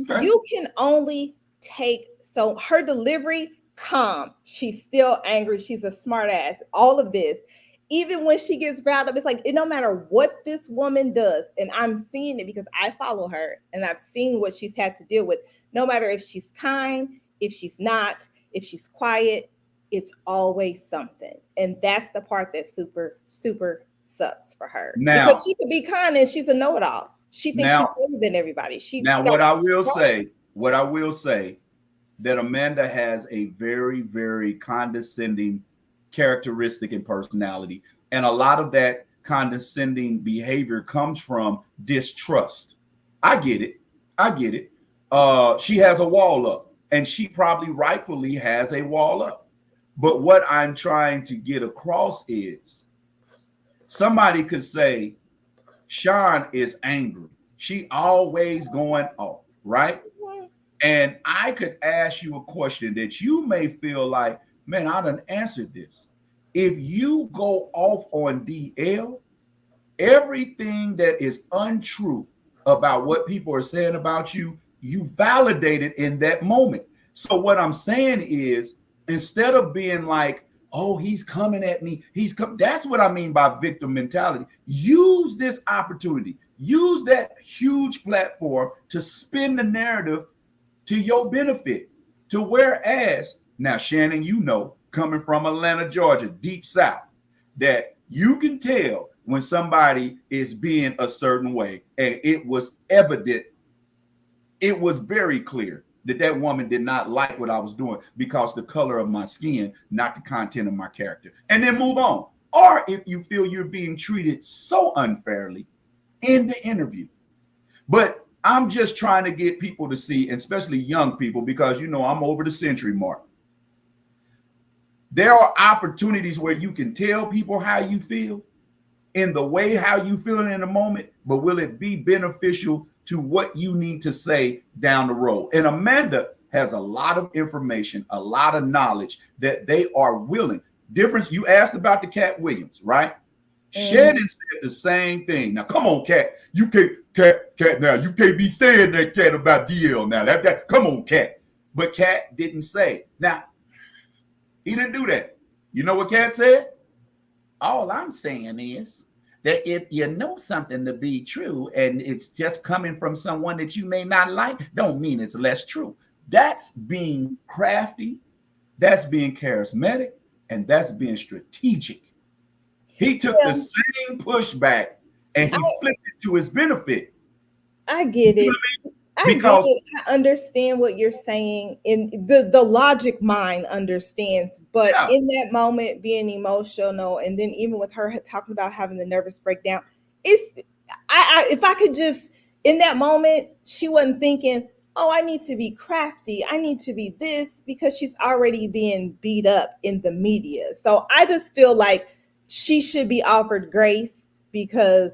Okay. You can only take, so her delivery, calm. She's still angry. She's a smart ass. All of this. Even when she gets riled up, it's like, it no matter what this woman does, and I'm seeing it because I follow her and I've seen what she's had to deal with. No matter if she's kind, if she's not, if she's quiet, it's always something. And that's the part that super, super sucks for her. Now, because she could be kind and she's a know-it-all. She thinks she's better than everybody. What I will say, that Amanda has a very, very condescending characteristic and personality. And a lot of that condescending behavior comes from distrust. I get it. She has a wall up, and she probably rightfully has a wall up. But what I'm trying to get across is somebody could say, Sean is angry. She always going off, right? And I could ask you a question that you may feel like, man, I done answered this. If you go off on DL, everything that is untrue about what people are saying about you, you validate it in that moment. So what I'm saying is, instead of being like, oh, he's coming at me, that's what I mean by victim mentality. Use this opportunity. Use that huge platform to spin the narrative to your benefit. To whereas, now, Shannon, you know, coming from Atlanta, Georgia, deep South, that you can tell when somebody is being a certain way. And it was evident, it was very clear that woman did not like what I was doing because the color of my skin, not the content of my character. And then move on. Or if you feel you're being treated so unfairly in the interview. But I'm just trying to get people to see, especially young people, because, you know, I'm over the century mark. There are opportunities where you can tell people how you feel in the way how you feeling in the moment, but will it be beneficial to what you need to say down the road? And Amanda has a lot of information, a lot of knowledge that they are willing. Difference, you asked about the Cat Williams, right? Shannon said the same thing. Now, come on, Cat. You can't, Cat, now, you can't be saying that, Cat, about DL now. That, come on, Cat. But Cat didn't say. Now, he didn't do that. You know what Cat said? All I'm saying is that if you know something to be true and it's just coming from someone that you may not like, don't mean it's less true. That's being crafty, that's being charismatic, and that's being strategic. He took the same pushback and he flipped it to his benefit. I get it. I get Because it. I understand what you're saying, and the logic mind understands. But yeah, in that moment, being emotional, and then even with her talking about having the nervous breakdown, it's if I could just in that moment, she wasn't thinking, "Oh, I need to be crafty. I need to be this," because she's already being beat up in the media. So I just feel like she should be offered grace because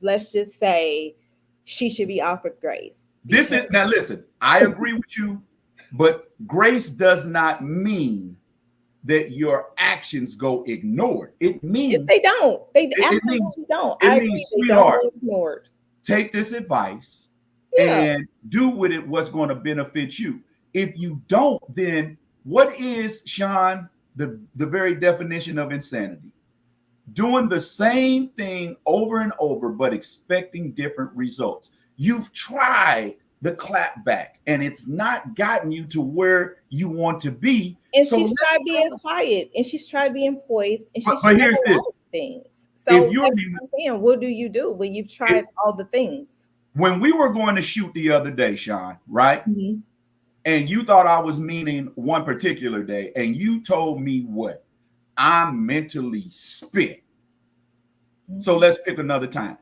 let's just say she should be offered grace this because is now listen, I agree with you, but grace does not mean that your actions go ignored. It means they don't. They it means absolutely don't. it I means, agree. They don't sweetheart, go ignored. take this advice Yeah. and do with it what's going to benefit you. If you don't, then what is, Sean, the very definition of insanity? Doing the same thing over and over, but expecting different results. You've tried the clap back and it's not gotten you to where you want to be. And So she's tried being quiet, and she's tried being poised, and she's but tried here's a this. lot of things. If So you're that's what I'm saying. What do you do when you've tried all the things? when we were going to shoot the other day, Sean, right? Mm-hmm. And you thought I was meaning one particular day, and you told me what? I'm mentally spent. So let's pick another time.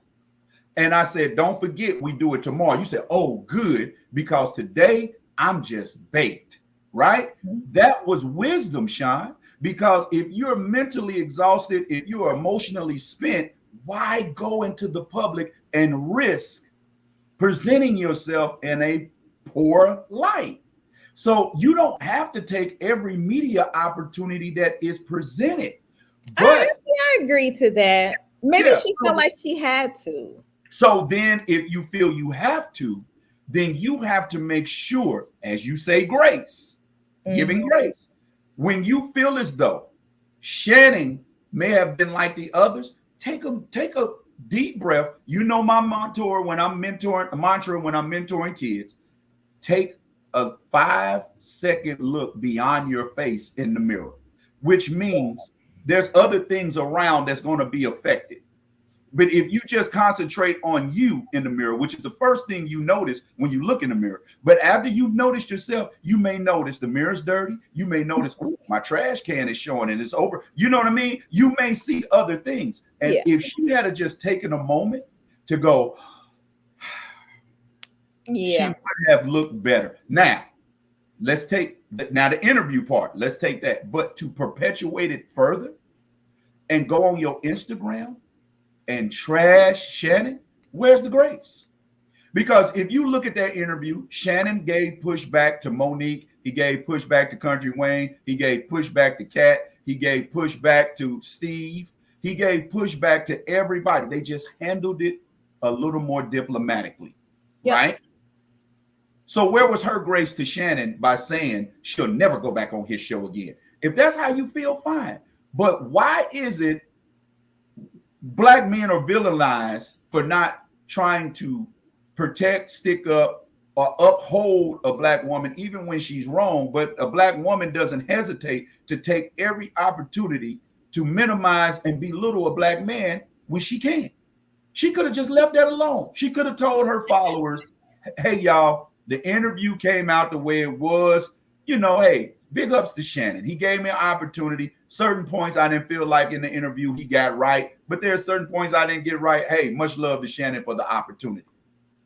And I said, don't forget, we do it tomorrow. You said, oh, good, because today I'm just baked, right? That was wisdom, Sean, because if you're mentally exhausted, if you're emotionally spent, why go into the public and risk presenting yourself in a poor light? So you don't have to take every media opportunity that is presented. But I agree to that. Maybe yeah, she felt like she had to. so then if you feel you have to, then you have to make sure, as you say, grace, giving grace. When you feel as though Shannon may have been like the others, take a deep breath. You know my mantra when I'm mentoring kids, take a 5-second look beyond your face in the mirror, which means there's other things around that's going to be affected. But if you just concentrate on you in the mirror, which is the first thing you notice when you look in the mirror, but after you've noticed yourself, you may notice the mirror's dirty. You may notice, oh, my trash can is showing and it's over. You know what I mean? You may see other things. And if she had just taken a moment to go, she would have looked better. Now, let's take the interview part. Let's take that. But to perpetuate it further and go on your Instagram and trash Shannon, where's the grace? Because if you look at that interview, Shannon gave pushback to Monique. He gave pushback to Country Wayne. He gave pushback to Kat. He gave pushback to Steve. He gave pushback to everybody. They just handled it a little more diplomatically, right? So where was her grace to Shannon by saying she'll never go back on his show again? If that's how you feel, fine. But why is it Black men are villainized for not trying to protect, stick up, or uphold a Black woman, even when she's wrong? But a Black woman doesn't hesitate to take every opportunity to minimize and belittle a Black man when she can. She could have just left that alone. She could have told her followers, hey, y'all, the interview came out the way it was. You know, hey, big ups to Shannon. He gave me an opportunity. Certain points I didn't feel like in the interview he got right, but there are certain points I didn't get right. Hey, much love to Shannon for the opportunity.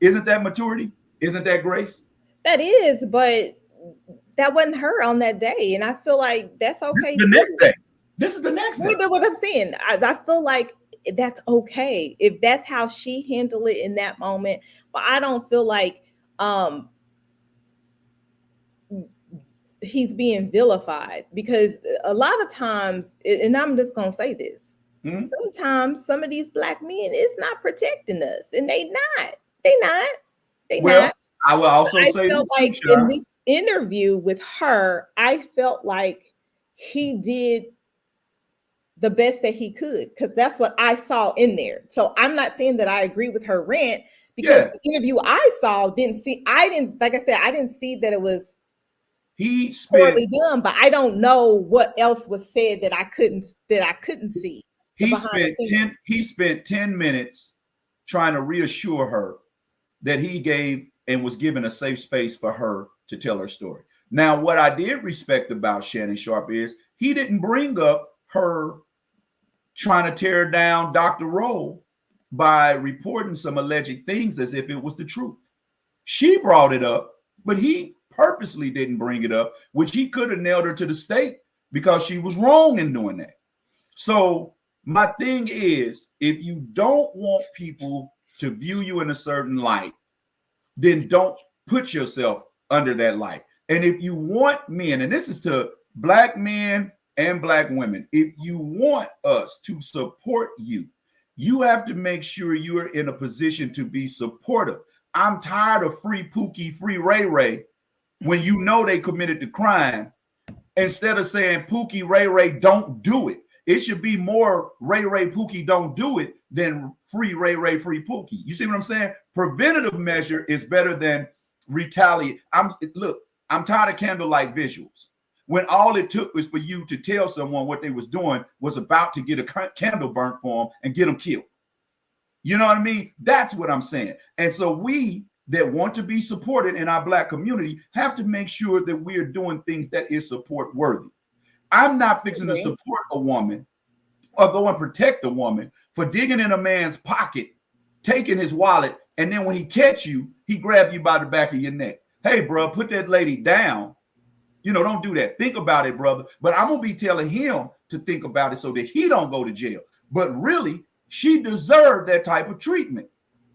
Isn't that maturity? Isn't that grace? That is, but that wasn't her on that day. And I feel like that's okay. The next day. This is the next day. You know what I'm saying? I feel like that's okay if that's how she handled it in that moment. But I don't feel like he's being vilified, because a lot of times, and I'm just gonna say this, sometimes some of these Black men is not protecting us, and they not. I will also say felt like in this interview with her, I felt like he did the best that he could, because that's what I saw in there. So I'm not saying that I agree with her rant, because the interview I saw I didn't see that it was poorly done, but I don't know what else was said that I couldn't see. He spent 10 minutes trying to reassure her that he gave and was given a safe space for her to tell her story. Now, what I did respect about Shannon Sharpe is he didn't bring up her trying to tear down Dr. Rowe by reporting some alleged things as if it was the truth. She brought it up, but he purposely didn't bring it up, which he could have nailed her to the stake because she was wrong in doing that. So my thing is, if you don't want people to view you in a certain light, then don't put yourself under that light. And if you want men, and this is to Black men and Black women, if you want us to support you, you have to make sure you are in a position to be supportive. I'm tired of free Pookie, free Ray Ray when you know they committed the crime. Instead of saying Pookie, Ray Ray, don't do it. It should be more Ray Ray, Pookie, don't do it than free Ray Ray, free Pookie. You see what I'm saying? Preventative measure is better than retaliate. I'm tired of candlelight visuals. When all it took was for you to tell someone what they was doing was about to get a candle burnt for them and get them killed. You know what I mean? That's what I'm saying. And so we that want to be supported in our Black community have to make sure that we are doing things that is support worthy. I'm not fixing to support a woman or go and protect a woman for digging in a man's pocket, taking his wallet, and then when he catch you, he grab you by the back of your neck. Hey, bro, put that lady down. You know, don't do that. Think about it, brother. But I'm going to be telling him to think about it so that he don't go to jail. But really, she deserved that type of treatment.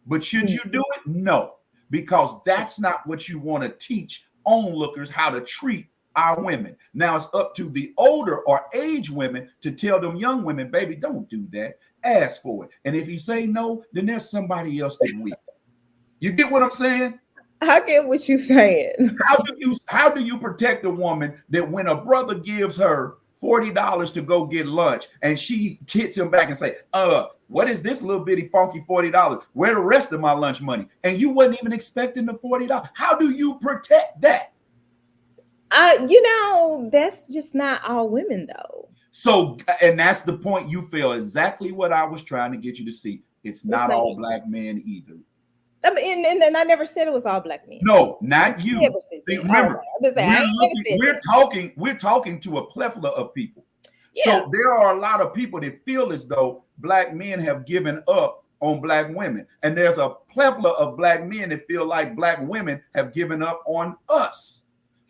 But should you do it? No, because that's not what you want to teach onlookers how to treat our women. Now it's up to the older or age women to tell them young women, baby, don't do that. Ask for it. And if he say no, then there's somebody else that will. You get what I'm saying? I get what you're saying. How do you protect a woman that when a brother gives her $40 to go get lunch and she hits him back and say, what is this little bitty funky $40? Where the rest of my lunch money? And you wasn't even expecting the $40. How do you protect that? That's just not all women though. So, and that's the point. You feel exactly what I was trying to get you to see. It's not all Black men either. I mean, and I never said it was all Black men. No, not you. Remember, we're talking to a plethora of people. Yeah. So there are a lot of people that feel as though Black men have given up on Black women. And there's a plethora of Black men that feel like Black women have given up on us.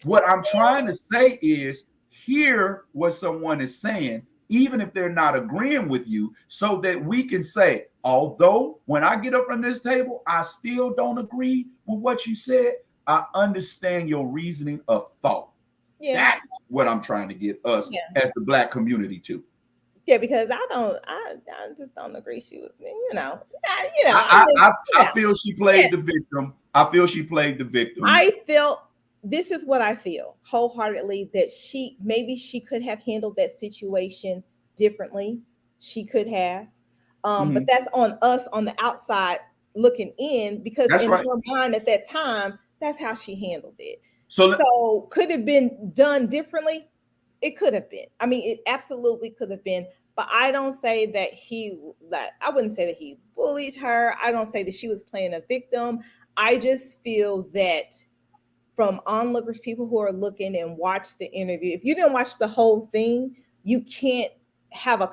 What I'm trying to say is hear what someone is saying, even if they're not agreeing with you, so that we can say, although when I get up from this table, I still don't agree with what you said, I understand your reasoning of thought. Yeah. That's what I'm trying to get us as the Black community to. Yeah, because I just don't agree. She was, I feel she played the victim. I feel she played the victim. This is what I feel wholeheartedly, that she could have handled that situation differently. She could have. But that's on us on the outside looking in, because in her mind at that time, that's how she handled it. So could it have been done differently? It could have been. I mean, it absolutely could have been. But I don't say that I wouldn't say that he bullied her. I don't say that she was playing a victim. I just feel that from onlookers, people who are looking and watch the interview, if you didn't watch the whole thing, you can't have a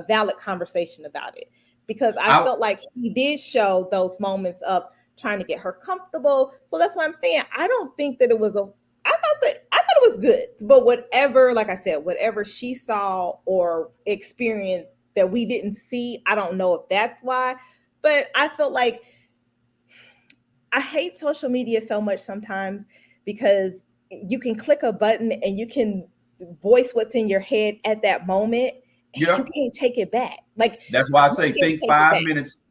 valid conversation about it, because I felt like he did show those moments of trying to get her comfortable. So that's what I'm saying. I don't think that it was I thought it was good, but whatever, like I said, whatever she saw or experienced that we didn't see, I don't know if that's why, but I felt like I hate social media so much sometimes, because you can click a button and you can voice what's in your head at that moment. And you can't take it back. Like, that's why I say think 5 minutes.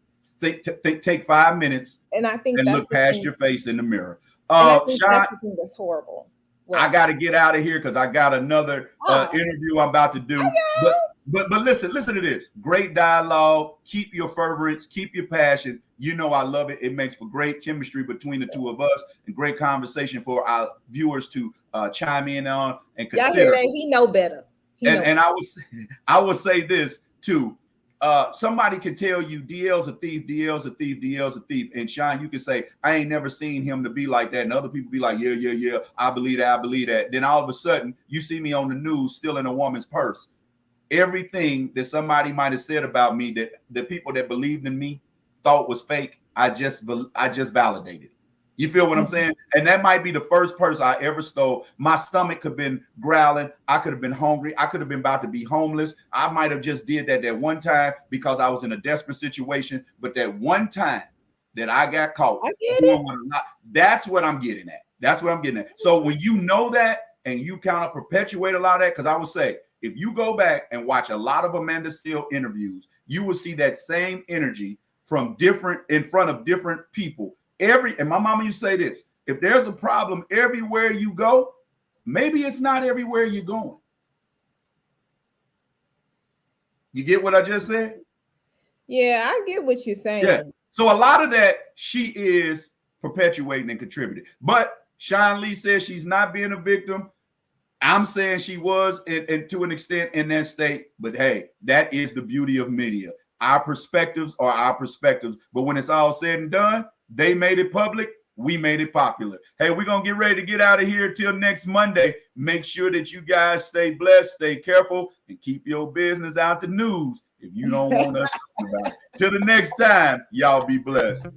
Take 5 minutes, and I think look past your face in the mirror. Sean, that's horrible. I got to get out of here because I got another interview I'm about to do. But listen to this. Great dialogue. Keep your fervence. Keep your passion. You know I love it. It makes for great chemistry between the two of us and great conversation for our viewers to chime in on and consider. He know better. And I will say this too. somebody can tell you DL's a thief, DL's a thief, DL's a thief. And Sean, you can say, I ain't never seen him to be like that. And other people be like, yeah, I believe that, I believe that. Then all of a sudden, you see me on the news stealing a woman's purse. Everything that somebody might have said about me, that the people that believed in me thought was fake, I just validated it. You feel what I'm saying? And that might be the first purse I ever stole. My stomach could have been growling. I could have been hungry. I could have been about to be homeless. I might have just did that one time because I was in a desperate situation. But that one time that I got caught, that's what I'm getting at. That's what I'm getting at. So when you know that and you kind of perpetuate a lot of that, because I would say, if you go back and watch a lot of Amanda Seale interviews, you will see that same energy in front of different people. And my mama used to say this, if there's a problem everywhere you go, maybe it's not everywhere you're going. You get what I just said? Yeah, I get what you're saying. Yeah. So a lot of that she is perpetuating and contributing. But Sean Lee says she's not being a victim. I'm saying she was, and to an extent, in that state. But hey, that is the beauty of media. Our perspectives are our perspectives. But when it's all said and done, they made it public. We made it popular. Hey, we're going to get ready to get out of here till next Monday. Make sure that you guys stay blessed, stay careful, and keep your business out the news if you don't want us to talk about it. Till the next time, y'all be blessed.